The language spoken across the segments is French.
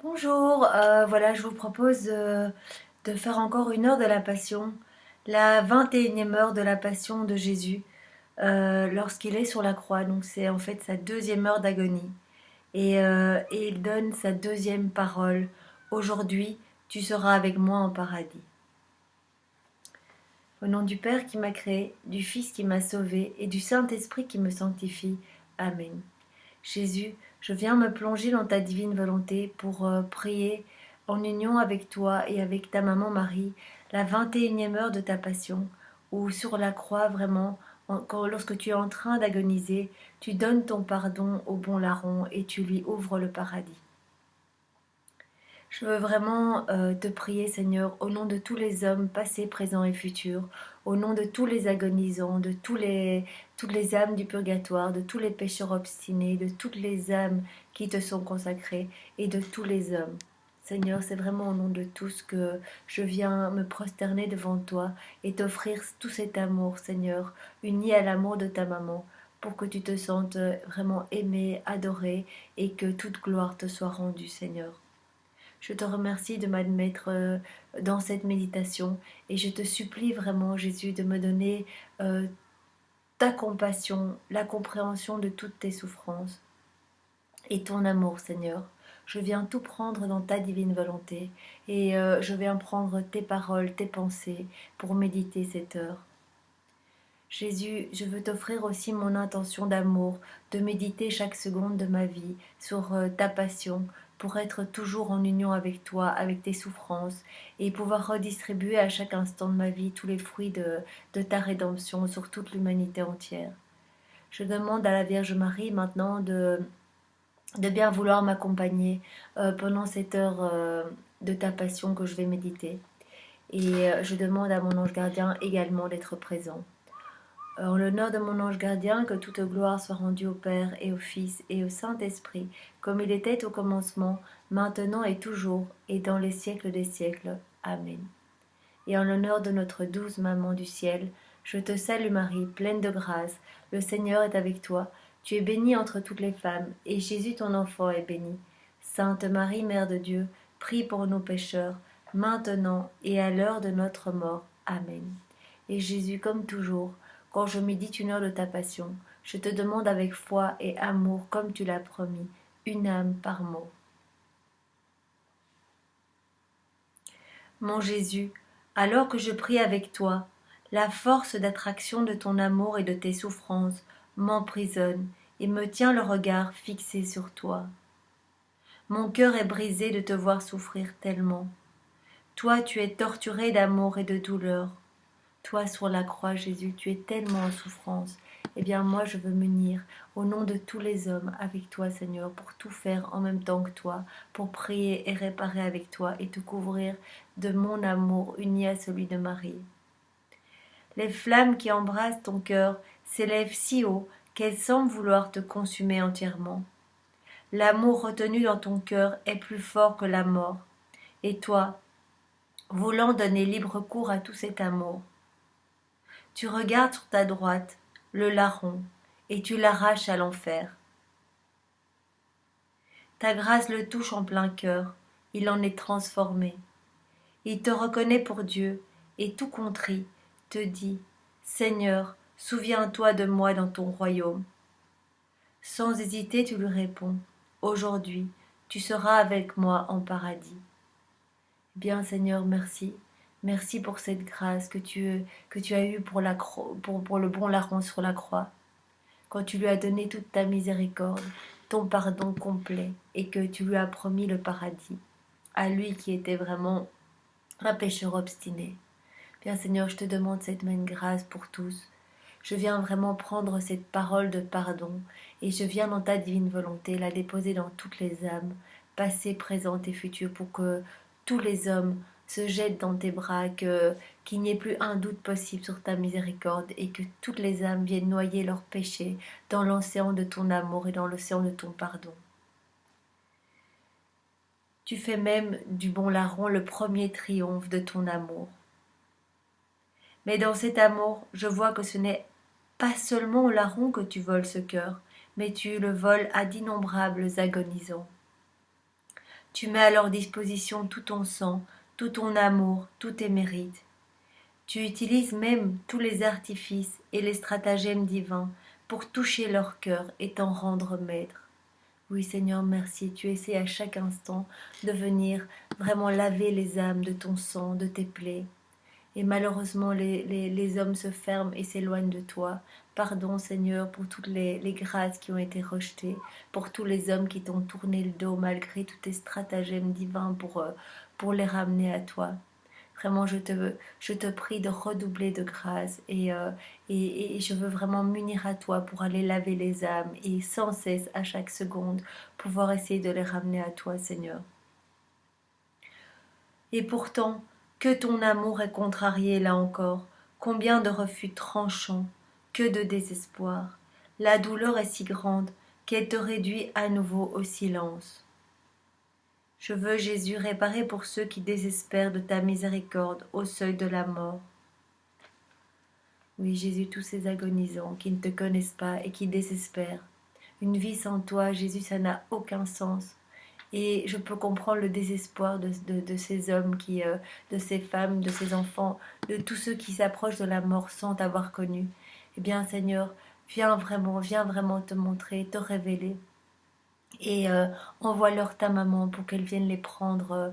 Bonjour, voilà, je vous propose de faire encore une heure de la Passion, la 21e heure de la Passion de Jésus, lorsqu'il est sur la croix. Donc c'est en fait sa deuxième heure d'agonie. Et il donne sa deuxième parole. Aujourd'hui, tu seras avec moi en paradis. Au nom du Père qui m'a créé, du Fils qui m'a sauvé et du Saint-Esprit qui me sanctifie. Amen. Jésus, je viens me plonger dans ta divine volonté pour prier en union avec toi et avec ta maman Marie, la 21e heure de ta passion, où sur la croix vraiment, lorsque tu es en train d'agoniser, tu donnes ton pardon au bon larron et tu lui ouvres le paradis. Je veux vraiment te prier, Seigneur, au nom de tous les hommes, passés, présents et futurs, au nom de tous les agonisants, de toutes les âmes du purgatoire, de tous les pécheurs obstinés, de toutes les âmes qui te sont consacrées et de tous les hommes. Seigneur, c'est vraiment au nom de tous que je viens me prosterner devant toi et t'offrir tout cet amour, Seigneur, uni à l'amour de ta maman, pour que tu te sentes vraiment aimé, adoré et que toute gloire te soit rendue, Seigneur. Je te remercie de m'admettre dans cette méditation et je te supplie vraiment, Jésus, de me donner ta compassion, la compréhension de toutes tes souffrances et ton amour, Seigneur. Je viens tout prendre dans ta divine volonté et je viens prendre tes paroles, tes pensées pour méditer cette heure. Jésus, je veux t'offrir aussi mon intention d'amour, de méditer chaque seconde de ma vie sur ta passion, pour être toujours en union avec toi, avec tes souffrances, et pouvoir redistribuer à chaque instant de ma vie tous les fruits de ta rédemption sur toute l'humanité entière. Je demande à la Vierge Marie maintenant de bien vouloir m'accompagner pendant cette heure de ta passion que je vais méditer. Et je demande à mon ange gardien également d'être présent. En l'honneur de mon ange gardien, que toute gloire soit rendue au Père et au Fils et au Saint-Esprit, comme il était au commencement, maintenant et toujours, et dans les siècles des siècles. Amen. Et en l'honneur de notre douce Maman du ciel, je te salue Marie, pleine de grâce, le Seigneur est avec toi. Tu es bénie entre toutes les femmes, et Jésus ton enfant est béni. Sainte Marie, Mère de Dieu, prie pour nous pécheurs, maintenant et à l'heure de notre mort. Amen. Et Jésus, comme toujours, quand je médite une heure de ta passion, je te demande avec foi et amour, comme tu l'as promis, une âme par mot. Mon Jésus, alors que je prie avec toi, la force d'attraction de ton amour et de tes souffrances m'emprisonne et me tient le regard fixé sur toi. Mon cœur est brisé de te voir souffrir tellement. Toi, tu es torturé d'amour et de douleur. Toi, sur la croix, Jésus, tu es tellement en souffrance. Eh bien, moi, je veux m'unir au nom de tous les hommes avec toi, Seigneur, pour tout faire en même temps que toi, pour prier et réparer avec toi et te couvrir de mon amour uni à celui de Marie. Les flammes qui embrassent ton cœur s'élèvent si haut qu'elles semblent vouloir te consumer entièrement. L'amour retenu dans ton cœur est plus fort que la mort. Et toi, voulant donner libre cours à tout cet amour, tu regardes sur ta droite le larron et tu l'arraches à l'enfer. Ta grâce le touche en plein cœur, il en est transformé. Il te reconnaît pour Dieu et tout contrit te dit: Seigneur, souviens-toi de moi dans ton royaume. Sans hésiter, tu lui réponds: Aujourd'hui, tu seras avec moi en paradis. Bien, Seigneur, merci. Merci pour cette grâce que tu as eue pour le bon larron sur la croix, quand tu lui as donné toute ta miséricorde, ton pardon complet, et que tu lui as promis le paradis, à lui qui était vraiment un pécheur obstiné. Bien, Seigneur, je te demande cette même grâce pour tous. Je viens vraiment prendre cette parole de pardon et je viens dans ta divine volonté la déposer dans toutes les âmes, passées, présentes et futures, pour que tous les hommes se jettent dans tes bras, qu'il n'y ait plus un doute possible sur ta miséricorde et que toutes les âmes viennent noyer leurs péchés dans l'océan de ton amour et dans l'océan de ton pardon. Tu fais même du bon larron le premier triomphe de ton amour. Mais dans cet amour, je vois que ce n'est pas seulement au larron que tu voles ce cœur, mais tu le voles à d'innombrables agonisants. Tu mets à leur disposition tout ton sang, tout ton amour, tous tes mérites. Tu utilises même tous les artifices et les stratagèmes divins pour toucher leur cœur et t'en rendre maître. Oui, Seigneur, merci. Tu essaies à chaque instant de venir vraiment laver les âmes de ton sang, de tes plaies. Et malheureusement, les hommes se ferment et s'éloignent de toi. Pardon, Seigneur, pour toutes les grâces qui ont été rejetées, pour tous les hommes qui t'ont tourné le dos malgré tous tes stratagèmes divins pour les ramener à toi. Vraiment, je te prie de redoubler de grâce et je veux vraiment m'unir à toi pour aller laver les âmes et sans cesse, à chaque seconde, pouvoir essayer de les ramener à toi, Seigneur. Et pourtant, que ton amour est contrarié là encore, combien de refus tranchants, que de désespoir. La douleur est si grande qu'elle te réduit à nouveau au silence. Je veux, Jésus, réparer pour ceux qui désespèrent de ta miséricorde au seuil de la mort. Oui, Jésus, tous ces agonisants qui ne te connaissent pas et qui désespèrent. Une vie sans toi, Jésus, ça n'a aucun sens. Et je peux comprendre le désespoir de ces hommes, de ces femmes, de ces enfants, de tous ceux qui s'approchent de la mort sans t'avoir connu. Eh bien, Seigneur, viens vraiment te montrer, te révéler. Et envoie-leur ta maman pour qu'elle vienne les prendre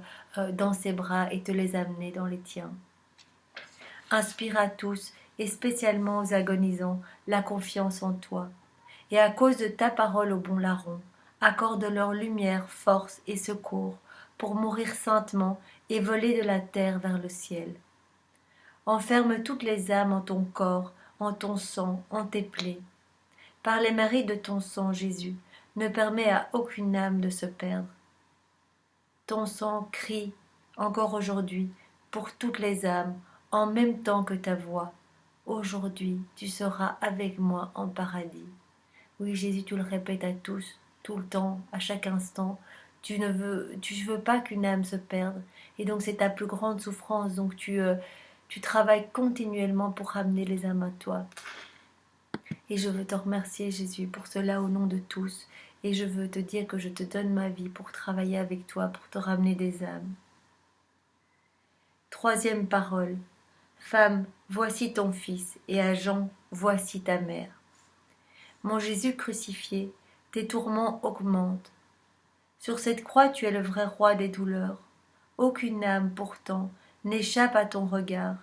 dans ses bras et te les amener dans les tiens. Inspire à tous, et spécialement aux agonisants, la confiance en toi. Et à cause de ta parole au bon larron, accorde-leur lumière, force et secours pour mourir saintement et voler de la terre vers le ciel. Enferme toutes les âmes en ton corps, en ton sang, en tes plaies. Par les mérites de ton sang, Jésus, ne permets à aucune âme de se perdre. Ton sang crie, encore aujourd'hui, pour toutes les âmes, en même temps que ta voix. Aujourd'hui, tu seras avec moi en paradis. Oui, Jésus, tu le répètes à tous, tout le temps, à chaque instant. Tu veux pas qu'une âme se perde. Et donc, c'est ta plus grande souffrance. Donc, tu travailles continuellement pour ramener les âmes à toi. Et je veux te remercier, Jésus, pour cela au nom de tous. Et je veux te dire que je te donne ma vie pour travailler avec toi, pour te ramener des âmes. Troisième parole. Femme, voici ton fils, et à Jean, voici ta mère. Mon Jésus crucifié, tes tourments augmentent. Sur cette croix, tu es le vrai roi des douleurs. Aucune âme, pourtant, n'échappe à ton regard,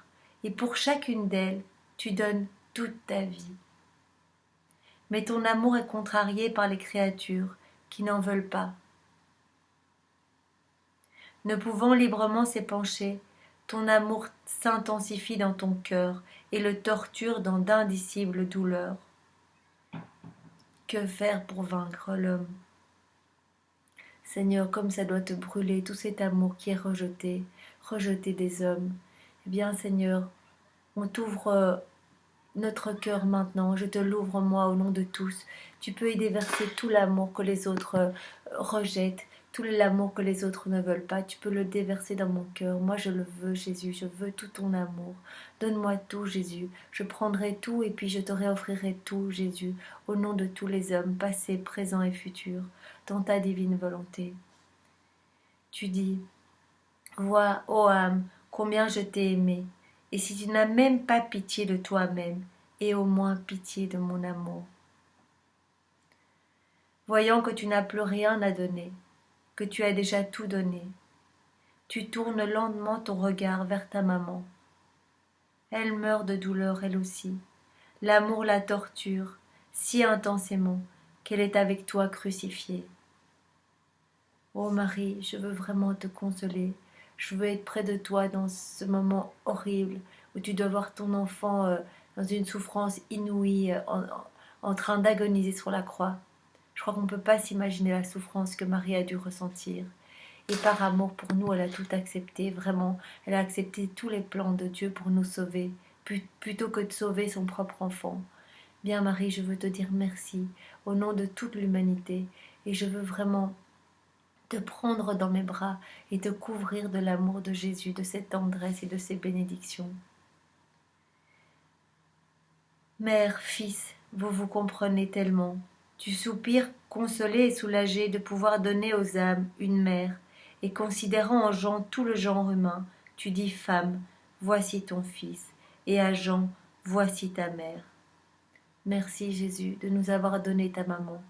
et pour chacune d'elles, tu donnes toute ta vie. Mais ton amour est contrarié par les créatures qui n'en veulent pas. Ne pouvant librement s'épancher, ton amour s'intensifie dans ton cœur et le torture dans d'indicibles douleurs. Que faire pour vaincre l'homme? Seigneur, comme ça doit te brûler tout cet amour qui est rejeté, rejeté des hommes. Eh bien, Seigneur, on t'ouvre notre cœur maintenant, je te l'ouvre moi au nom de tous. Tu peux y déverser tout l'amour que les autres rejettent, tout l'amour que les autres ne veulent pas. Tu peux le déverser dans mon cœur. Moi je le veux, Jésus, je veux tout ton amour. Donne-moi tout, Jésus. Je prendrai tout et puis je te réoffrirai tout, Jésus, au nom de tous les hommes, passés, présents et futurs, dans ta divine volonté. Tu dis, vois, ô âme, combien je t'ai aimé. Et si tu n'as même pas pitié de toi-même, aie au moins pitié de mon amour. Voyant que tu n'as plus rien à donner, que tu as déjà tout donné, tu tournes lentement ton regard vers ta maman. Elle meurt de douleur elle aussi. L'amour la torture si intensément qu'elle est avec toi crucifiée. Ô Marie, je veux vraiment te consoler. Je veux être près de toi dans ce moment horrible où tu dois voir ton enfant dans une souffrance inouïe, en train d'agoniser sur la croix. Je crois qu'on ne peut pas s'imaginer la souffrance que Marie a dû ressentir. Et par amour pour nous, elle a tout accepté, vraiment. Elle a accepté tous les plans de Dieu pour nous sauver, plutôt que de sauver son propre enfant. Bien Marie, je veux te dire merci au nom de toute l'humanité. Et je veux vraiment te prendre dans mes bras et te couvrir de l'amour de Jésus, de cette tendresse et de ses bénédictions. Mère, fils, vous vous comprenez tellement. Tu soupires, consolé et soulagé de pouvoir donner aux âmes une mère, et considérant en Jean tout le genre humain, tu dis femme, voici ton fils, et à Jean, voici ta mère. Merci Jésus de nous avoir donné ta maman.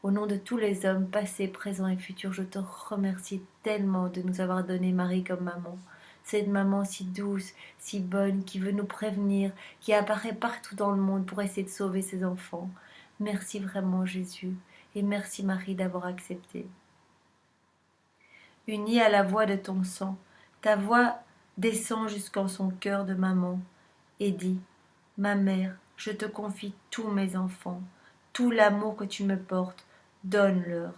Au nom de tous les hommes, passés, présents et futurs, je te remercie tellement de nous avoir donné Marie comme maman. Cette maman si douce, si bonne, qui veut nous prévenir, qui apparaît partout dans le monde pour essayer de sauver ses enfants. Merci vraiment Jésus, et merci Marie d'avoir accepté. Unie à la voix de ton sang, ta voix descend jusqu'en son cœur de maman, et dit, ma mère, je te confie tous mes enfants, tout l'amour que tu me portes, donne-leur.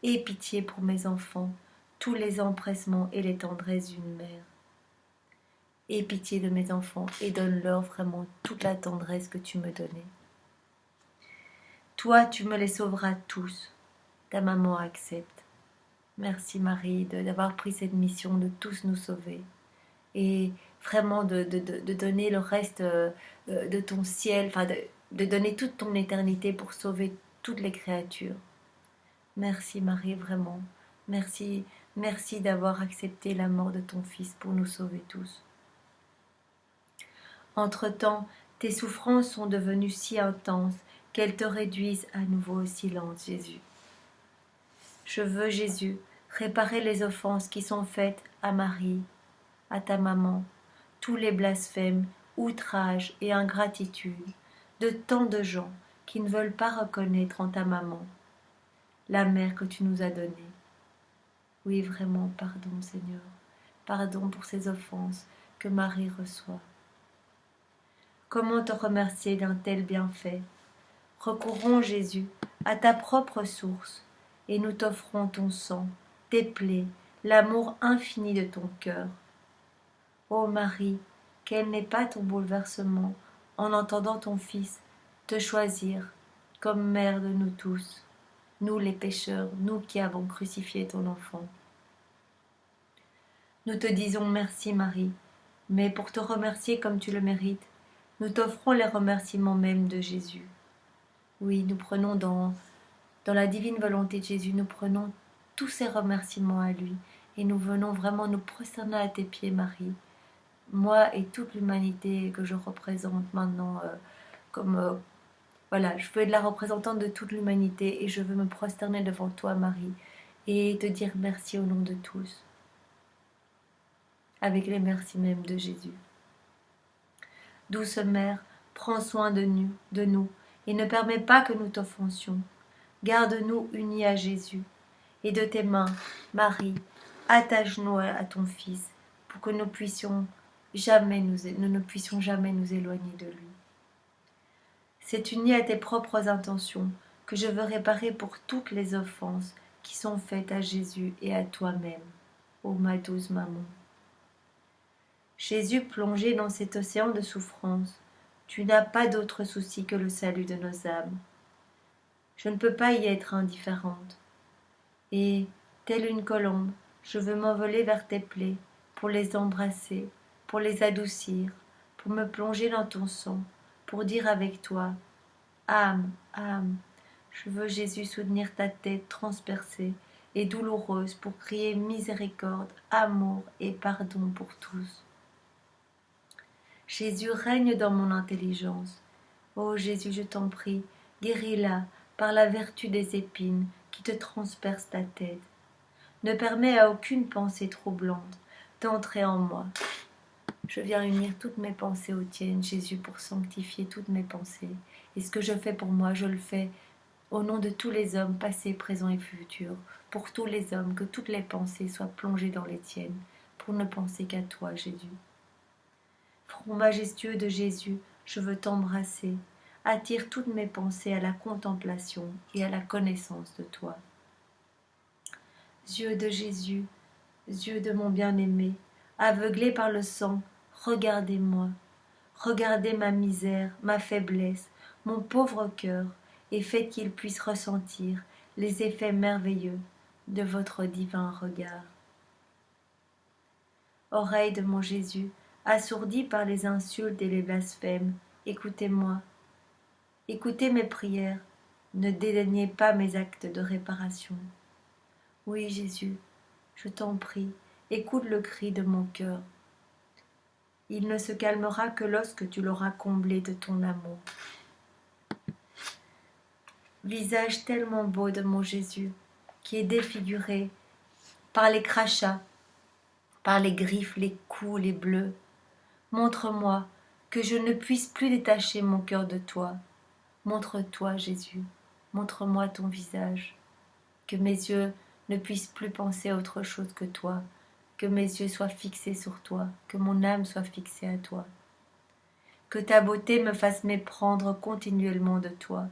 Aie pitié pour mes enfants, tous les empressements et les tendresses d'une mère. Aie pitié de mes enfants et donne-leur vraiment toute la tendresse que tu me donnais. Toi, tu me les sauveras tous. Ta maman accepte. Merci Marie d'avoir pris cette mission de tous nous sauver. Et vraiment de donner le reste de ton ciel, enfin de donner toute ton éternité pour sauver toutes les créatures. Merci Marie, vraiment. Merci, merci d'avoir accepté la mort de ton Fils pour nous sauver tous. Entre-temps, tes souffrances sont devenues si intenses qu'elles te réduisent à nouveau au silence, Jésus. Je veux, Jésus, réparer les offenses qui sont faites à Marie, à ta maman, tous les blasphèmes, outrages et ingratitudes de tant de gens qui ne veulent pas reconnaître en ta maman la mère que tu nous as donnée. Oui, vraiment, pardon, Seigneur. Pardon pour ces offenses que Marie reçoit. Comment te remercier d'un tel bienfait? Recourons, Jésus, à ta propre source, et nous t'offrons ton sang, tes plaies, l'amour infini de ton cœur. Ô Marie, quel n'est pas ton bouleversement en entendant ton Fils te choisir comme mère de nous tous, nous les pécheurs, nous qui avons crucifié ton enfant. Nous te disons merci Marie, mais pour te remercier comme tu le mérites, nous t'offrons les remerciements même de Jésus. Oui, nous prenons dans la divine volonté de Jésus, nous prenons tous ces remerciements à lui et nous venons vraiment nous prosterner à tes pieds, Marie. Moi et toute l'humanité que je représente maintenant, voilà, je veux être la représentante de toute l'humanité et je veux me prosterner devant toi, Marie, et te dire merci au nom de tous, avec les merci même de Jésus. Douce Mère, prends soin de nous, et ne permets pas que nous t'offensions. Garde-nous unis à Jésus, et de tes mains, Marie, attache-nous à ton Fils, pour que nous ne puissions jamais nous éloigner de lui. C'est uni à tes propres intentions que je veux réparer pour toutes les offenses qui sont faites à Jésus et à toi-même, ô ma douce maman. Jésus, plongé dans cet océan de souffrance, tu n'as pas d'autre souci que le salut de nos âmes. Je ne peux pas y être indifférente. Et, telle une colombe, je veux m'envoler vers tes plaies, pour les embrasser, pour les adoucir, pour me plonger dans ton sang, pour dire avec toi, âme, âme, je veux Jésus soutenir ta tête transpercée et douloureuse pour crier miséricorde, amour et pardon pour tous. Jésus règne dans mon intelligence. Ô Jésus, je t'en prie, guéris-la par la vertu des épines qui te transpercent ta tête. Ne permets à aucune pensée troublante d'entrer en moi. Je viens unir toutes mes pensées aux tiennes, Jésus, pour sanctifier toutes mes pensées. Et ce que je fais pour moi, je le fais au nom de tous les hommes, passés, présents et futurs. Pour tous les hommes, que toutes les pensées soient plongées dans les tiennes, pour ne penser qu'à toi, Jésus. Front majestueux de Jésus, je veux t'embrasser. Attire toutes mes pensées à la contemplation et à la connaissance de toi. Yeux de Jésus, yeux de mon bien-aimé, aveuglés par le sang, regardez-moi. Regardez ma misère, ma faiblesse, mon pauvre cœur, et faites qu'il puisse ressentir les effets merveilleux de votre divin regard. Oreilles de mon Jésus, assourdis par les insultes et les blasphèmes, écoutez-moi. Écoutez mes prières, ne dédaignez pas mes actes de réparation. Oui, Jésus, Je t'en prie, écoute le cri de mon cœur. Il ne se calmera que lorsque tu l'auras comblé de ton amour. Visage tellement beau de mon Jésus, qui est défiguré par les crachats, par les griffes, les coups, les bleus. Montre-moi que je ne puisse plus détacher mon cœur de toi. Montre-toi, Jésus, montre-moi ton visage. Que mes yeux ne puissent plus penser à autre chose que toi. Que mes yeux soient fixés sur toi, que mon âme soit fixée à toi. Que ta beauté me fasse méprendre continuellement de toi.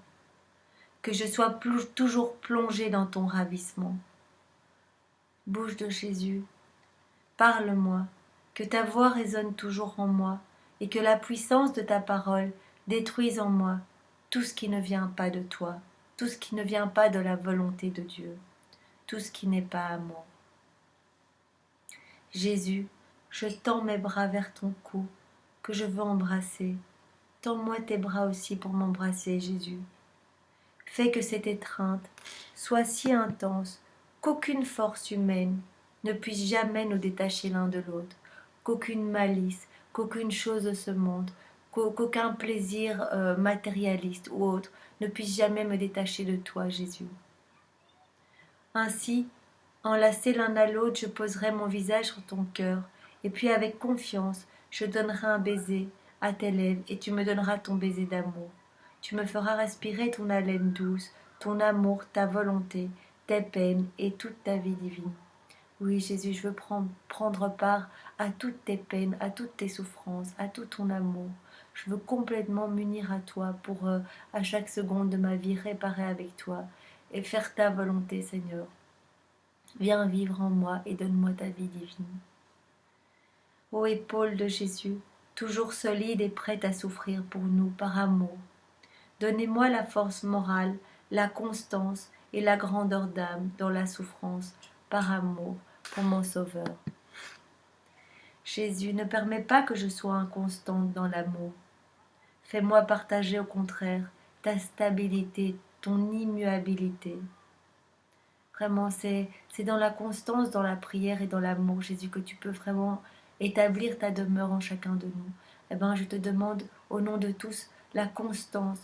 Que je sois toujours plongée dans ton ravissement. Bouche de Jésus, parle-moi, que ta voix résonne toujours en moi, et que la puissance de ta parole détruise en moi tout ce qui ne vient pas de toi, tout ce qui ne vient pas de la volonté de Dieu, tout ce qui n'est pas amour. Jésus, je tends mes bras vers ton cou, que je veux embrasser. Tends-moi tes bras aussi pour m'embrasser, Jésus. Fais que cette étreinte soit si intense qu'aucune force humaine ne puisse jamais nous détacher l'un de l'autre, qu'aucune malice, qu'aucune chose de ce monde, qu'aucun plaisir matérialiste ou autre ne puisse jamais me détacher de toi, Jésus. Ainsi, enlacés l'un à l'autre, je poserai mon visage sur ton cœur, et puis avec confiance, je donnerai un baiser à tes lèvres, et tu me donneras ton baiser d'amour. Tu me feras respirer ton haleine douce, ton amour, ta volonté, tes peines et toute ta vie divine. Oui, Jésus, je veux prendre part à toutes tes peines, à toutes tes souffrances, à tout ton amour. Je veux complètement m'unir à toi pour, à chaque seconde de ma vie, réparer avec toi et faire ta volonté, Seigneur. Viens vivre en moi et donne-moi ta vie divine. Ô épaule de Jésus, toujours solide et prête à souffrir pour nous par amour, donnez-moi la force morale, la constance et la grandeur d'âme dans la souffrance, par amour pour mon Sauveur. Jésus, ne permets pas que je sois inconstante dans l'amour. Fais-moi partager au contraire ta stabilité, ton immuabilité. Vraiment, c'est dans la constance, dans la prière et dans l'amour, Jésus, que tu peux vraiment établir ta demeure en chacun de nous. Eh bien, je te demande au nom de tous la constance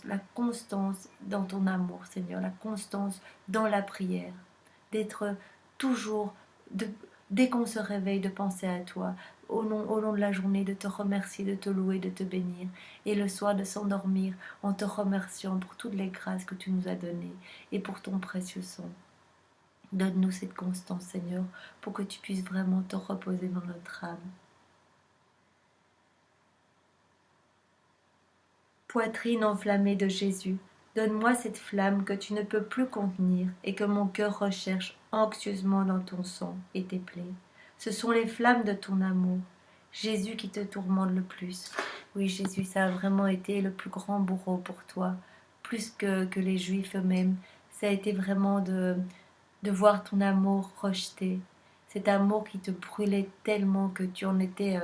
dans ton amour, Seigneur, la constance dans la prière, d'être toujours, dès qu'on se réveille, de penser à toi, au long de la journée, de te remercier, de te louer, de te bénir, et le soir de s'endormir en te remerciant pour toutes les grâces que tu nous as données et pour ton précieux sang. Donne-nous cette constance, Seigneur, pour que tu puisses vraiment te reposer dans notre âme. Poitrine enflammée de Jésus, donne-moi cette flamme que tu ne peux plus contenir et que mon cœur recherche anxieusement dans ton sang et tes plaies. Ce sont les flammes de ton amour, Jésus, qui te tourmente le plus. Oui, Jésus, ça a vraiment été le plus grand bourreau pour toi, plus que les Juifs eux-mêmes. Ça a été vraiment de voir ton amour rejeté, cet amour qui te brûlait tellement que tu en étais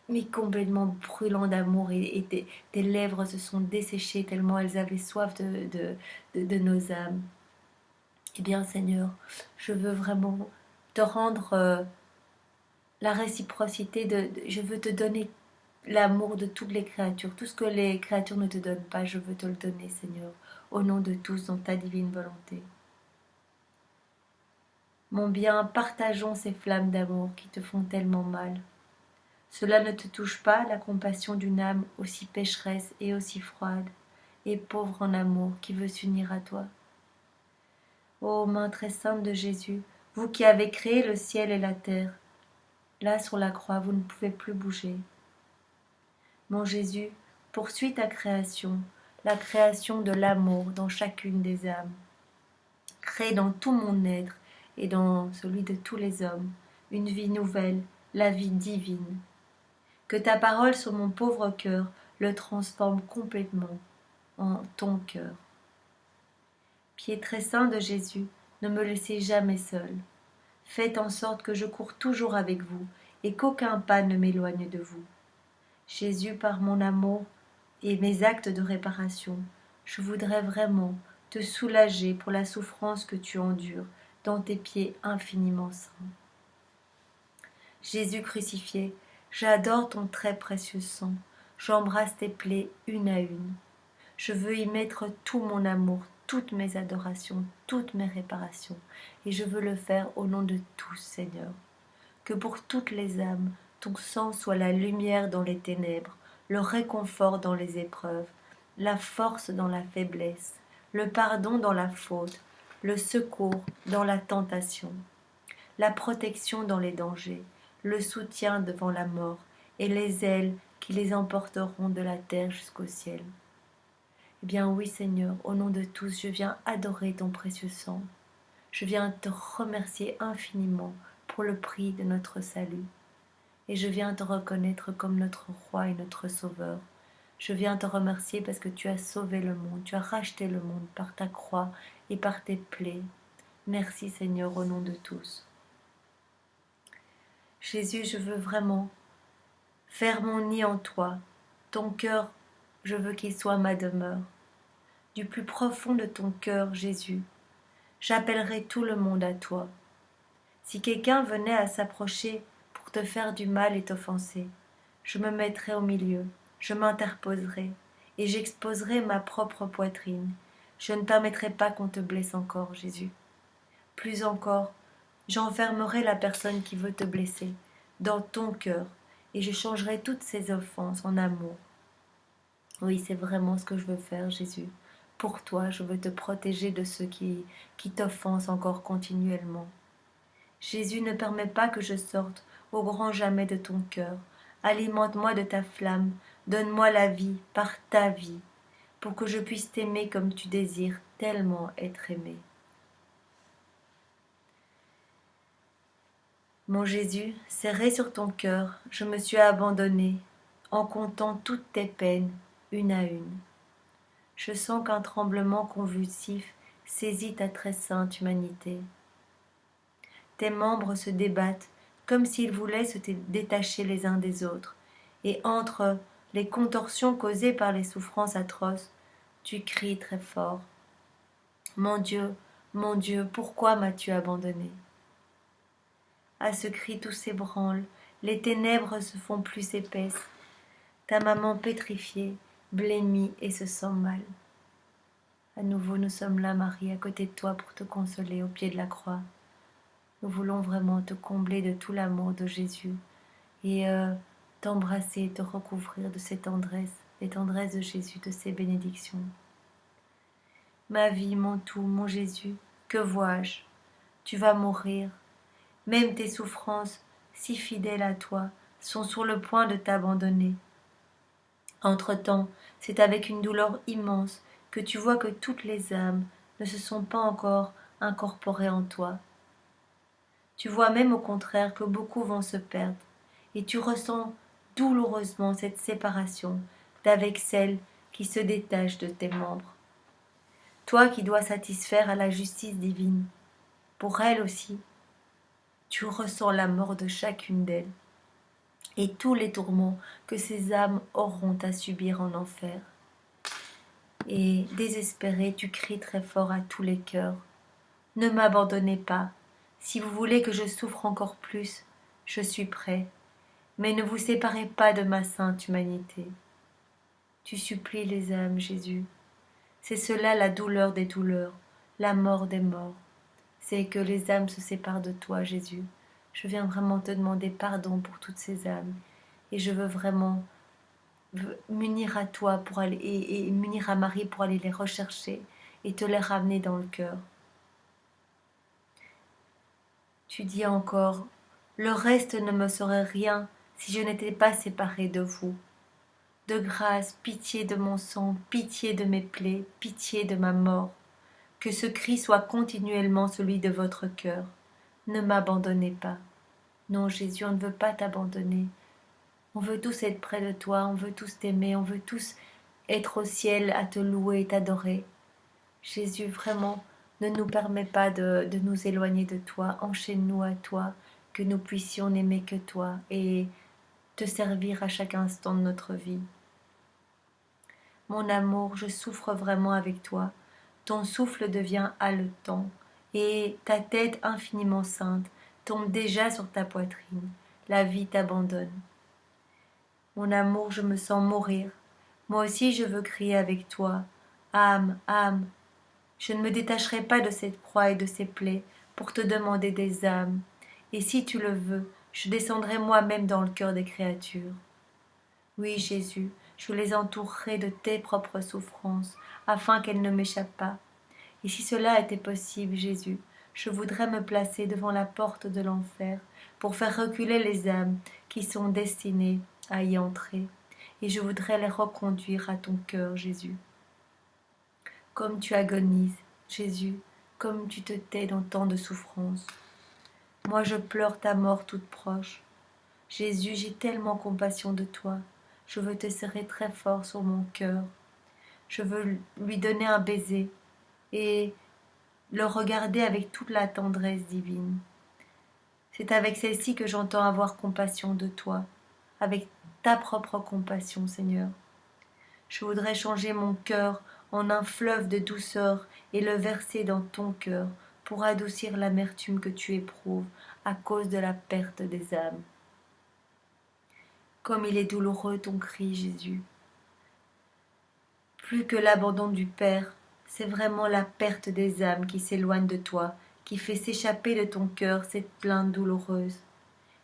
mais complètement brûlant d'amour, et tes lèvres se sont desséchées tellement elles avaient soif de nos âmes. Eh bien, Seigneur, je veux vraiment te rendre la réciprocité, je veux te donner l'amour de toutes les créatures, tout ce que les créatures ne te donnent pas, je veux te le donner, Seigneur, au nom de tous, dans ta divine volonté. Mon bien, partageons ces flammes d'amour qui te font tellement mal. Cela ne te touche pas, la compassion d'une âme aussi pécheresse et aussi froide, et pauvre en amour, qui veut s'unir à toi. Ô main très sainte de Jésus, vous qui avez créé le ciel et la terre, là sur la croix, vous ne pouvez plus bouger. Mon Jésus, poursuis ta création, la création de l'amour dans chacune des âmes. Crée dans tout mon être et dans celui de tous les hommes une vie nouvelle, la vie divine. Que ta parole sur mon pauvre cœur le transforme complètement en ton cœur. Pied très saint de Jésus, ne me laissez jamais seul. Faites en sorte que je cours toujours avec vous et qu'aucun pas ne m'éloigne de vous. Jésus, par mon amour et mes actes de réparation, je voudrais vraiment te soulager pour la souffrance que tu endures dans tes pieds infiniment saints. Jésus crucifié, j'adore ton très précieux sang, j'embrasse tes plaies une à une. Je veux y mettre tout mon amour, toutes mes adorations, toutes mes réparations, et je veux le faire au nom de tous, Seigneur. Que pour toutes les âmes, ton sang soit la lumière dans les ténèbres, le réconfort dans les épreuves, la force dans la faiblesse, le pardon dans la faute, le secours dans la tentation, la protection dans les dangers, le soutien devant la mort, et les ailes qui les emporteront de la terre jusqu'au ciel. Eh bien oui, Seigneur, au nom de tous, je viens adorer ton précieux sang. Je viens te remercier infiniment pour le prix de notre salut. Et je viens te reconnaître comme notre roi et notre sauveur. Je viens te remercier parce que tu as sauvé le monde, tu as racheté le monde par ta croix et par tes plaies. Merci Seigneur au nom de tous. Jésus, je veux vraiment faire mon nid en toi. Ton cœur, je veux qu'il soit ma demeure. Du plus profond de ton cœur, Jésus, j'appellerai tout le monde à toi. Si quelqu'un venait à s'approcher pour te faire du mal et t'offenser, je me mettrai au milieu, je m'interposerai, et j'exposerai ma propre poitrine. Je ne permettrai pas qu'on te blesse encore, Jésus. Plus encore, j'enfermerai la personne qui veut te blesser dans ton cœur, et je changerai toutes ces offenses en amour. Oui, c'est vraiment ce que je veux faire, Jésus. Pour toi, je veux te protéger de ceux qui t'offensent encore continuellement. Jésus, ne permet pas que je sorte au grand jamais de ton cœur. Alimente-moi de ta flamme, donne-moi la vie par ta vie, pour que je puisse t'aimer comme tu désires tellement être aimé. Mon Jésus, serré sur ton cœur, je me suis abandonné, en comptant toutes tes peines, une à une. Je sens qu'un tremblement convulsif saisit ta très sainte humanité. Tes membres se débattent comme s'ils voulaient se détacher les uns des autres, et entre les contorsions causées par les souffrances atroces, tu cries très fort. Mon Dieu, pourquoi m'as-tu abandonné? À ce cri tout s'ébranle, les ténèbres se font plus épaisses. Ta maman pétrifiée, blêmie et se sent mal. À nouveau, nous sommes là, Marie, à côté de toi pour te consoler au pied de la croix. Nous voulons vraiment te combler de tout l'amour de Jésus et t'embrasser, te recouvrir de ses tendresses, les tendresses de Jésus, de ses bénédictions. Ma vie, mon tout, mon Jésus, que vois-je? Tu vas mourir. Même tes souffrances, si fidèles à toi, sont sur le point de t'abandonner. Entre-temps, c'est avec une douleur immense que tu vois que toutes les âmes ne se sont pas encore incorporées en toi. Tu vois même au contraire que beaucoup vont se perdre, et tu ressens douloureusement cette séparation d'avec celle qui se détache de tes membres. Toi qui dois satisfaire à la justice divine, pour elle aussi, tu ressens la mort de chacune d'elles, et tous les tourments que ces âmes auront à subir en enfer. Et désespéré, tu cries très fort à tous les cœurs. Ne m'abandonnez pas. Si vous voulez que je souffre encore plus, je suis prêt. Mais ne vous séparez pas de ma sainte humanité. Tu supplies les âmes, Jésus. C'est cela la douleur des douleurs, la mort des morts. C'est que les âmes se séparent de toi, Jésus. Je viens vraiment te demander pardon pour toutes ces âmes. Et je veux vraiment m'unir à toi pour aller, et m'unir à Marie pour aller les rechercher et te les ramener dans le cœur. Tu dis encore, le reste ne me serait rien si je n'étais pas séparée de vous. De grâce, pitié de mon sang, pitié de mes plaies, pitié de ma mort. Que ce cri soit continuellement celui de votre cœur. Ne m'abandonnez pas. Non, Jésus, on ne veut pas t'abandonner. On veut tous être près de toi, on veut tous t'aimer, on veut tous être au ciel à te louer et t'adorer. Jésus, vraiment, ne nous permets pas de nous éloigner de toi. Enchaîne-nous à toi, que nous puissions n'aimer que toi et te servir à chaque instant de notre vie. Mon amour, je souffre vraiment avec toi. Ton souffle devient haletant et ta tête infiniment sainte tombe déjà sur ta poitrine. La vie t'abandonne. Mon amour, je me sens mourir. Moi aussi je veux crier avec toi. Âme, âme, je ne me détacherai pas de cette croix et de ces plaies pour te demander des âmes. Et si tu le veux, je descendrai moi-même dans le cœur des créatures. Oui, Jésus, je les entourerai de tes propres souffrances, afin qu'elles ne m'échappent pas. Et si cela était possible, Jésus, je voudrais me placer devant la porte de l'enfer pour faire reculer les âmes qui sont destinées à y entrer. Et je voudrais les reconduire à ton cœur, Jésus. Comme tu agonises, Jésus, comme tu te tais dans tant de souffrances. Moi je pleure ta mort toute proche. Jésus, j'ai tellement compassion de toi. Je veux te serrer très fort sur mon cœur. Je veux lui donner un baiser et le regarder avec toute la tendresse divine. C'est avec celle-ci que j'entends avoir compassion de toi, avec ta propre compassion, Seigneur. Je voudrais changer mon cœur en un fleuve de douceur et le verser dans ton cœur pour adoucir l'amertume que tu éprouves à cause de la perte des âmes. Comme il est douloureux ton cri, Jésus. Plus que l'abandon du Père, c'est vraiment la perte des âmes qui s'éloignent de toi, qui fait s'échapper de ton cœur cette plainte douloureuse.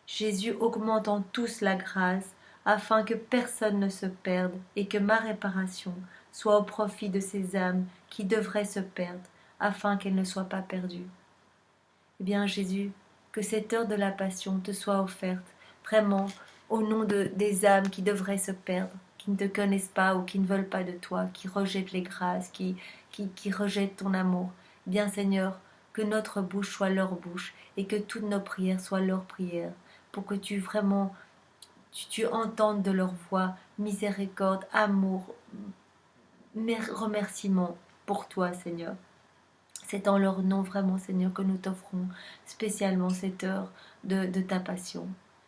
Jésus, augmente en tous la grâce, afin que personne ne se perde et que ma réparation soit au profit de ces âmes qui devraient se perdre, afin qu'elles ne soient pas perdues. Eh bien, Jésus, que cette heure de la passion te soit offerte, vraiment, au nom des âmes qui devraient se perdre, qui ne te connaissent pas ou qui ne veulent pas de toi, qui rejettent les grâces, qui rejettent ton amour. Eh bien, Seigneur, que notre bouche soit leur bouche et que toutes nos prières soient leurs prières, pour que tu entendes de leur voix miséricorde, amour, remerciement pour toi, Seigneur. C'est en leur nom vraiment, Seigneur, que nous t'offrons spécialement cette heure de ta passion.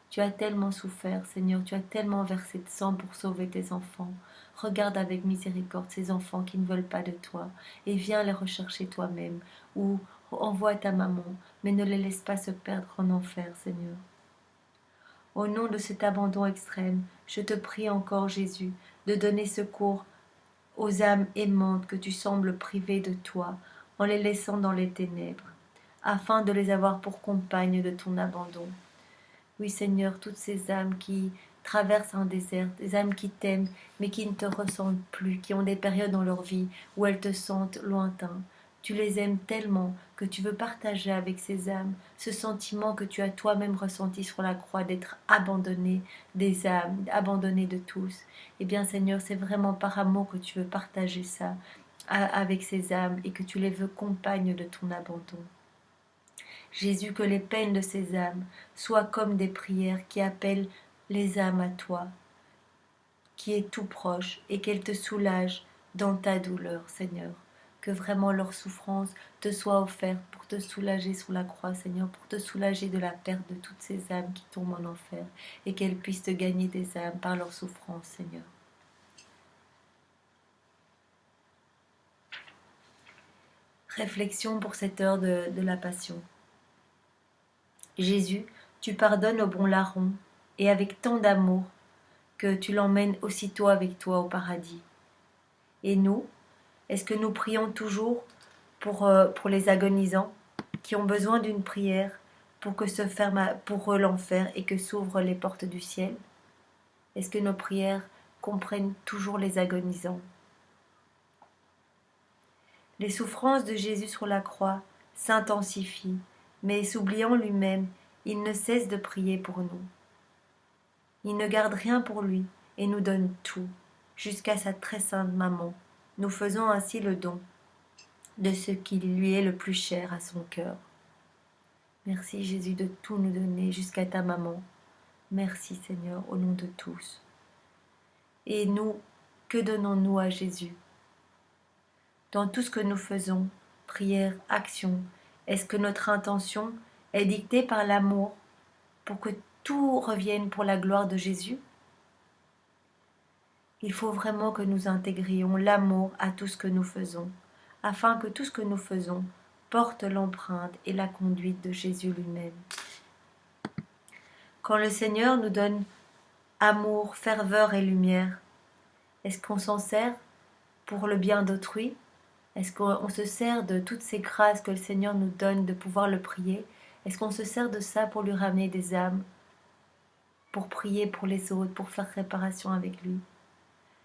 Tu as tellement souffert, Seigneur, tu as tellement versé de sang pour sauver tes enfants. Regarde avec miséricorde ces enfants qui ne veulent pas de toi et viens les rechercher toi-même ou envoie ta maman, mais ne les laisse pas se perdre en enfer, Seigneur. Au nom de cet abandon extrême, je te prie encore, Jésus, de donner secours aux âmes aimantes que tu sembles priver de toi en les laissant dans les ténèbres, afin de les avoir pour compagnes de ton abandon. Oui, Seigneur, toutes ces âmes qui traversent un désert, des âmes qui t'aiment, mais qui ne te ressentent plus, qui ont des périodes dans leur vie où elles te sentent lointain. Tu les aimes tellement que tu veux partager avec ces âmes ce sentiment que tu as toi-même ressenti sur la croix d'être abandonné des âmes, abandonné de tous. Eh bien, Seigneur, c'est vraiment par amour que tu veux partager ça avec ces âmes et que tu les veux compagnes de ton abandon. Jésus, que les peines de ces âmes soient comme des prières qui appellent les âmes à toi, qui est tout proche, et qu'elles te soulagent dans ta douleur, Seigneur. Que vraiment leur souffrance te soit offerte pour te soulager sur la croix, Seigneur, pour te soulager de la perte de toutes ces âmes qui tombent en enfer, et qu'elles puissent te gagner des âmes par leur souffrance, Seigneur. Réflexion pour cette heure de la Passion. Jésus, tu pardonnes au bon larron, et avec tant d'amour, que tu l'emmènes aussitôt avec toi au paradis. Et nous, est-ce que nous prions toujours pour les agonisants qui ont besoin d'une prière pour que se ferme pour eux l'enfer et que s'ouvrent les portes du ciel? Est-ce que nos prières comprennent toujours les agonisants? Les souffrances de Jésus sur la croix s'intensifient, mais s'oubliant lui-même, il ne cesse de prier pour nous. Il ne garde rien pour lui et nous donne tout, jusqu'à sa très sainte maman. Nous faisons ainsi le don de ce qui lui est le plus cher à son cœur. Merci Jésus de tout nous donner jusqu'à ta maman. Merci Seigneur au nom de tous. Et nous, que donnons-nous à Jésus? Dans tout ce que nous faisons, prière, action, est-ce que notre intention est dictée par l'amour pour que tout revienne pour la gloire de Jésus? Il faut vraiment que nous intégrions l'amour à tout ce que nous faisons, afin que tout ce que nous faisons portent l'empreinte et la conduite de Jésus lui-même. Quand le Seigneur nous donne amour, ferveur et lumière, est-ce qu'on s'en sert pour le bien d'autrui? Est-ce qu'on se sert de toutes ces grâces que le Seigneur nous donne de pouvoir le prier? Est-ce qu'on se sert de ça pour lui ramener des âmes, pour prier pour les autres, pour faire réparation avec lui?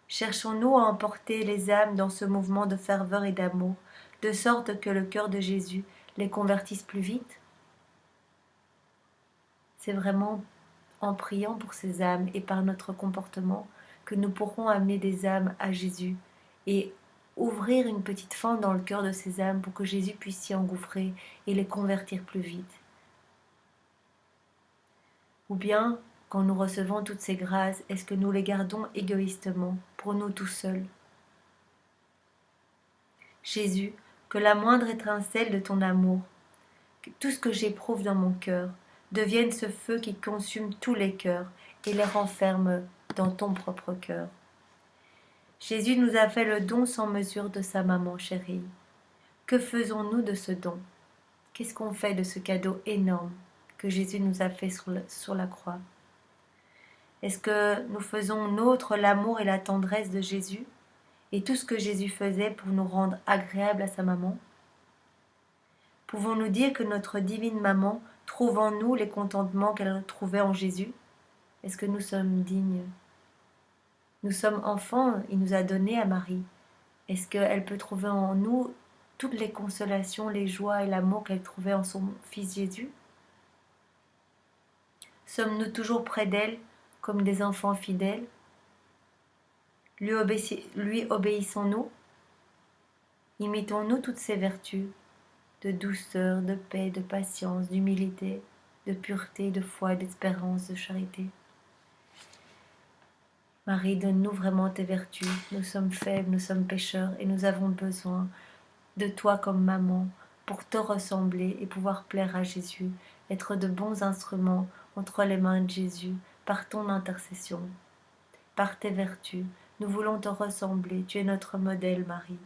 Cherchons-nous à emporter les âmes dans ce mouvement de ferveur et d'amour, de sorte que le cœur de Jésus les convertisse plus vite? C'est vraiment en priant pour ces âmes et par notre comportement que nous pourrons amener des âmes à Jésus et ouvrir une petite fente dans le cœur de ces âmes pour que Jésus puisse s'y engouffrer et les convertir plus vite. Ou bien, quand nous recevons toutes ces grâces, est-ce que nous les gardons égoïstement, pour nous tout seuls? Jésus, que la moindre étincelle de ton amour, que tout ce que j'éprouve dans mon cœur, devienne ce feu qui consume tous les cœurs et les renferme dans ton propre cœur. Jésus nous a fait le don sans mesure de sa maman chérie. Que faisons-nous de ce don? Qu'est-ce qu'on fait de ce cadeau énorme que Jésus nous a fait sur la croix? Est-ce que nous faisons nôtre l'amour et la tendresse de Jésus et tout ce que Jésus faisait pour nous rendre agréables à sa maman? Pouvons-nous dire que notre divine maman trouve en nous les contentements qu'elle trouvait en Jésus? Est-ce que nous sommes dignes? Nous sommes enfants, il nous a donné à Marie. Est-ce qu'elle peut trouver en nous toutes les consolations, les joies et l'amour qu'elle trouvait en son fils Jésus? Sommes-nous toujours près d'elle comme des enfants fidèles? Lui obéissons-nous? Imitons-nous toutes ses vertus de douceur, de paix, de patience, d'humilité, de pureté, de foi, d'espérance, de charité? Marie, donne-nous vraiment tes vertus. Nous sommes faibles, nous sommes pécheurs et nous avons besoin de toi comme maman pour te ressembler et pouvoir plaire à Jésus, être de bons instruments entre les mains de Jésus par ton intercession, par tes vertus. Nous voulons te ressembler. Tu es notre modèle, Marie.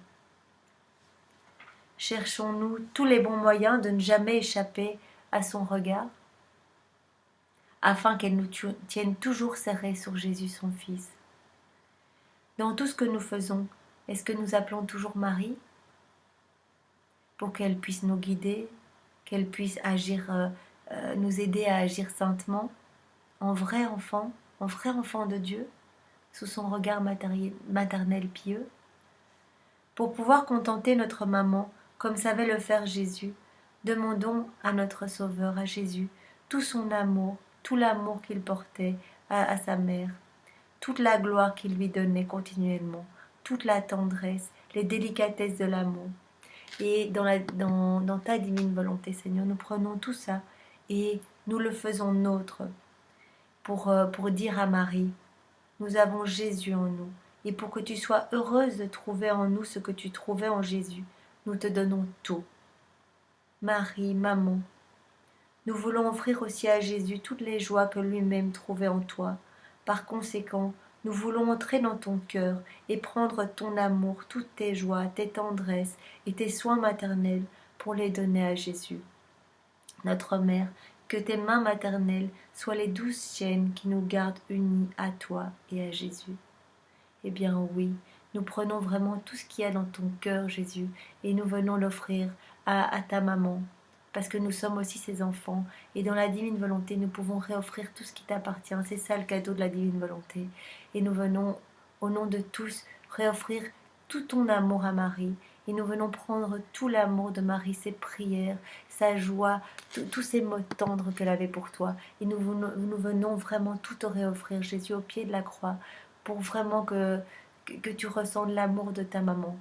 Cherchons-nous tous les bons moyens de ne jamais échapper à son regard, afin qu'elle nous tienne toujours serrés sur Jésus, son Fils. Dans tout ce que nous faisons, est-ce que nous appelons toujours Marie pour qu'elle puisse nous guider, qu'elle puisse nous aider à agir saintement, en vrai enfant de Dieu, sous son regard maternel pieux, pour pouvoir contenter notre maman comme savait le faire Jésus? Demandons à notre Sauveur, à Jésus, tout son amour, tout l'amour qu'il portait à sa mère, toute la gloire qu'il lui donnait continuellement, toute la tendresse, les délicatesses de l'amour. Et dans ta divine volonté, Seigneur, nous prenons tout ça et nous le faisons nôtre pour dire à Marie, nous avons Jésus en nous. Et pour que tu sois heureuse de trouver en nous ce que tu trouvais en Jésus, nous te donnons tout. Marie, maman, nous voulons offrir aussi à Jésus toutes les joies que lui-même trouvait en toi. Par conséquent, nous voulons entrer dans ton cœur et prendre ton amour, toutes tes joies, tes tendresses et tes soins maternels pour les donner à Jésus. Notre Mère, que tes mains maternelles soient les douces chaînes qui nous gardent unis à toi et à Jésus. Eh bien oui, nous prenons vraiment tout ce qu'il y a dans ton cœur, Jésus, et nous venons l'offrir à ta maman, parce que nous sommes aussi ses enfants, et dans la divine volonté, nous pouvons réoffrir tout ce qui t'appartient. C'est ça le cadeau de la divine volonté. Et nous venons, au nom de tous, réoffrir tout ton amour à Marie, et nous venons prendre tout l'amour de Marie, ses prières, sa joie, tous ces mots tendres qu'elle avait pour toi, et nous venons vraiment tout te réoffrir, Jésus, au pied de la croix, pour vraiment que tu ressentes l'amour de ta maman.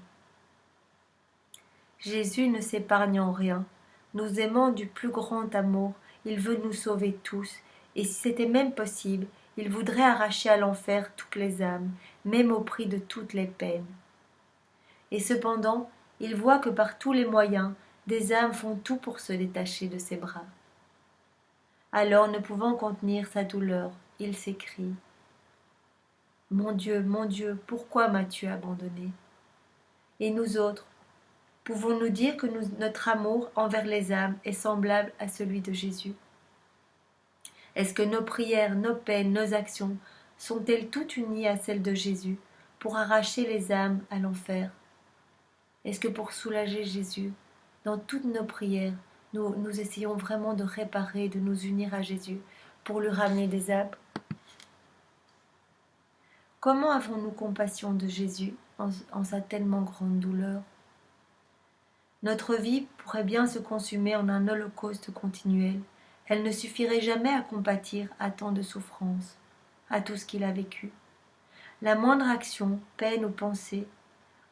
Jésus ne s'épargne en rien. Nous aimons du plus grand amour. Il veut nous sauver tous. Et si c'était même possible, il voudrait arracher à l'enfer toutes les âmes, même au prix de toutes les peines. Et cependant, il voit que par tous les moyens, des âmes font tout pour se détacher de ses bras. Alors, ne pouvant contenir sa douleur, il s'écrie: mon Dieu, pourquoi m'as-tu abandonné? Et nous autres, Pouvons-nous dire que notre amour envers les âmes est semblable à celui de Jésus? Est-ce que nos prières, nos peines, nos actions sont-elles toutes unies à celles de Jésus pour arracher les âmes à l'enfer? Est-ce que pour soulager Jésus, dans toutes nos prières, nous essayons vraiment de réparer, de nous unir à Jésus pour lui ramener des âmes? Comment avons-nous compassion de Jésus en sa tellement grande douleur? Notre vie pourrait bien se consumer en un holocauste continuel. Elle ne suffirait jamais à compatir à tant de souffrances, à tout ce qu'il a vécu. La moindre action, peine ou pensée,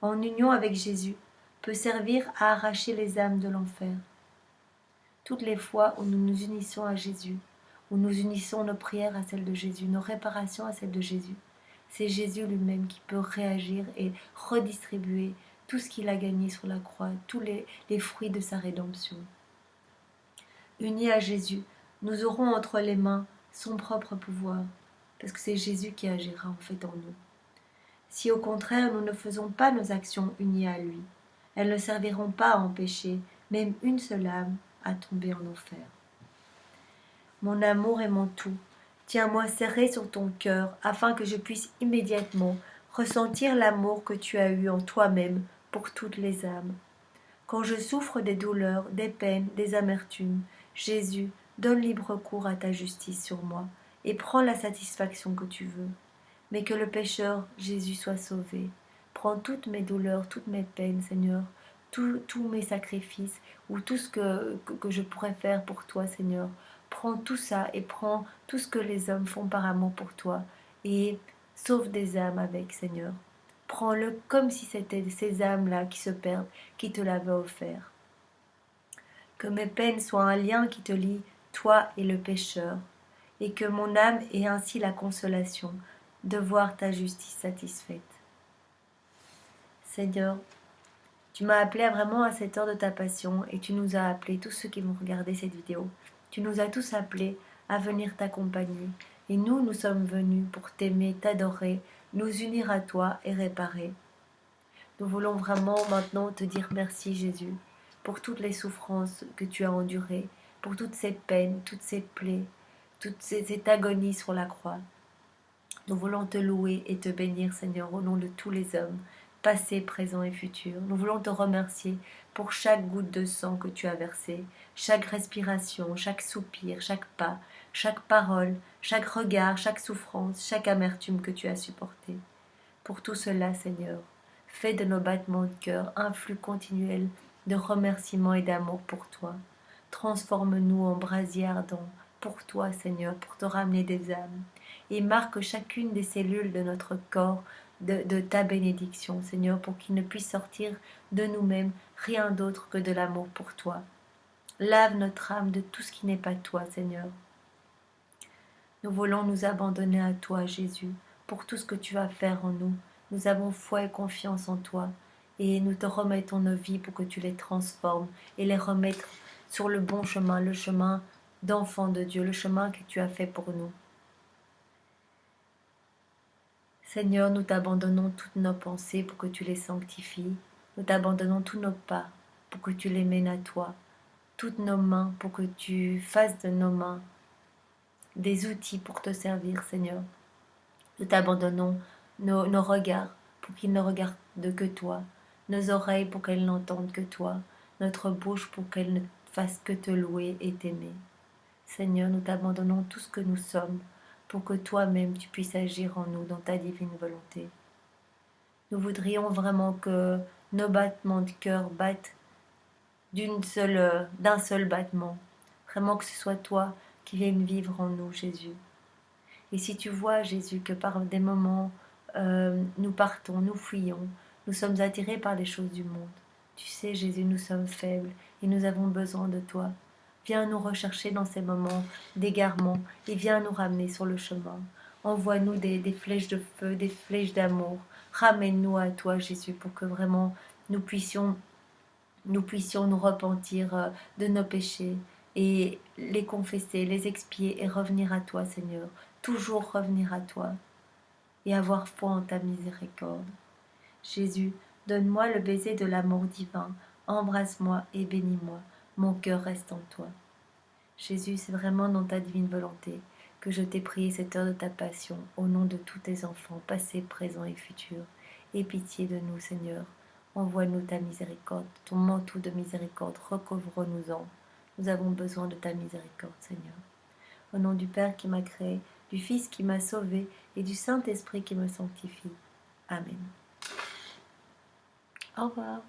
en union avec Jésus, peut servir à arracher les âmes de l'enfer. Toutes les fois où nous nous unissons à Jésus, où nous unissons nos prières à celles de Jésus, nos réparations à celles de Jésus, c'est Jésus lui-même qui peut réagir et redistribuer tout ce qu'il a gagné sur la croix, tous les fruits de sa rédemption. Unis à Jésus, nous aurons entre les mains son propre pouvoir, parce que c'est Jésus qui agira en fait en nous. Si au contraire nous ne faisons pas nos actions unies à lui, elles ne serviront pas à empêcher même une seule âme à tomber en enfer. Mon amour et mon tout, tiens-moi serré sur ton cœur afin que je puisse immédiatement ressentir l'amour que tu as eu en toi-même pour toutes les âmes. Quand je souffre des douleurs, des peines, des amertumes, Jésus, donne libre cours à ta justice sur moi et prends la satisfaction que tu veux. Mais que le pécheur Jésus soit sauvé. Prends toutes mes douleurs, toutes mes peines, Seigneur, tous mes sacrifices ou tout ce que je pourrais faire pour toi, Seigneur. Prends tout ça et prends tout ce que les hommes font par amour pour toi et sauve des âmes avec, Seigneur. Prends-le comme si c'était ces âmes-là qui se perdent, qui te l'avaient offert. Que mes peines soient un lien qui te lie, toi et le pécheur, et que mon âme ait ainsi la consolation de voir ta justice satisfaite. Seigneur, tu m'as appelé vraiment à cette heure de ta passion et tu nous as appelés, tous ceux qui vont regarder cette vidéo, tu nous as tous appelés à venir t'accompagner. Et nous sommes venus pour t'aimer, t'adorer, nous unir à toi et réparer. Nous voulons vraiment maintenant te dire merci Jésus pour toutes les souffrances que tu as endurées, pour toutes ces peines, toutes ces plaies, toute cette agonie sur la croix. Nous voulons te louer et te bénir, Seigneur, au nom de tous les hommes, passés, présents et futurs. Nous voulons te remercier pour chaque goutte de sang que tu as versée, chaque respiration, chaque soupir, chaque pas, chaque parole, chaque regard, chaque souffrance, chaque amertume que tu as supportée. Pour tout cela, Seigneur, fais de nos battements de cœur un flux continuel de remerciements et d'amour pour toi. Transforme-nous en brasiers ardents pour toi, Seigneur, pour te ramener des âmes. Et marque chacune des cellules de notre corps de ta bénédiction, Seigneur, pour qu'il ne puisse sortir de nous-mêmes rien d'autre que de l'amour pour toi. Lave notre âme de tout ce qui n'est pas toi, Seigneur. Nous voulons nous abandonner à toi, Jésus, pour tout ce que tu vas faire en nous. Nous avons foi et confiance en toi, et nous te remettons nos vies pour que tu les transformes et les remettes sur le bon chemin, le chemin d'enfant de Dieu, le chemin que tu as fait pour nous. Seigneur, nous t'abandonnons toutes nos pensées pour que tu les sanctifies. Nous t'abandonnons tous nos pas pour que tu les mènes à toi. Toutes nos mains pour que tu fasses de nos mains des outils pour te servir, Seigneur. Nous t'abandonnons nos regards pour qu'ils ne regardent que toi, nos oreilles pour qu'elles n'entendent que toi, notre bouche pour qu'elle ne fasse que te louer et t'aimer. Seigneur, nous t'abandonnons tout ce que nous sommes pour que toi-même tu puisses agir en nous dans ta divine volonté. Nous voudrions vraiment que nos battements de cœur battent d'un seul battement. Vraiment que ce soit toi qui viennes vivre en nous, Jésus. Et si tu vois, Jésus, que par des moments, nous partons, nous fuyons, nous sommes attirés par les choses du monde. Tu sais, Jésus, nous sommes faibles et nous avons besoin de toi. Viens nous rechercher dans ces moments d'égarement et viens nous ramener sur le chemin. Envoie-nous des flèches de feu, des flèches d'amour. Ramène-nous à toi, Jésus, pour que vraiment nous puissions nous repentir de nos péchés et les confesser, les expier et revenir à toi, Seigneur. Toujours revenir à toi et avoir foi en ta miséricorde. Jésus, donne-moi le baiser de l'amour divin Embrasse-moi et bénis-moi. Mon cœur reste en toi. Jésus, c'est vraiment dans ta divine volonté que je t'ai prié cette heure de ta passion, au nom de tous tes enfants, passés, présents et futurs. Aie pitié de nous, Seigneur. Envoie-nous ta miséricorde, ton manteau de miséricorde, recouvre-nous-en. Nous avons besoin de ta miséricorde, Seigneur. Au nom du Père qui m'a créé, du Fils qui m'a sauvé et du Saint-Esprit qui me sanctifie. Amen. Au revoir.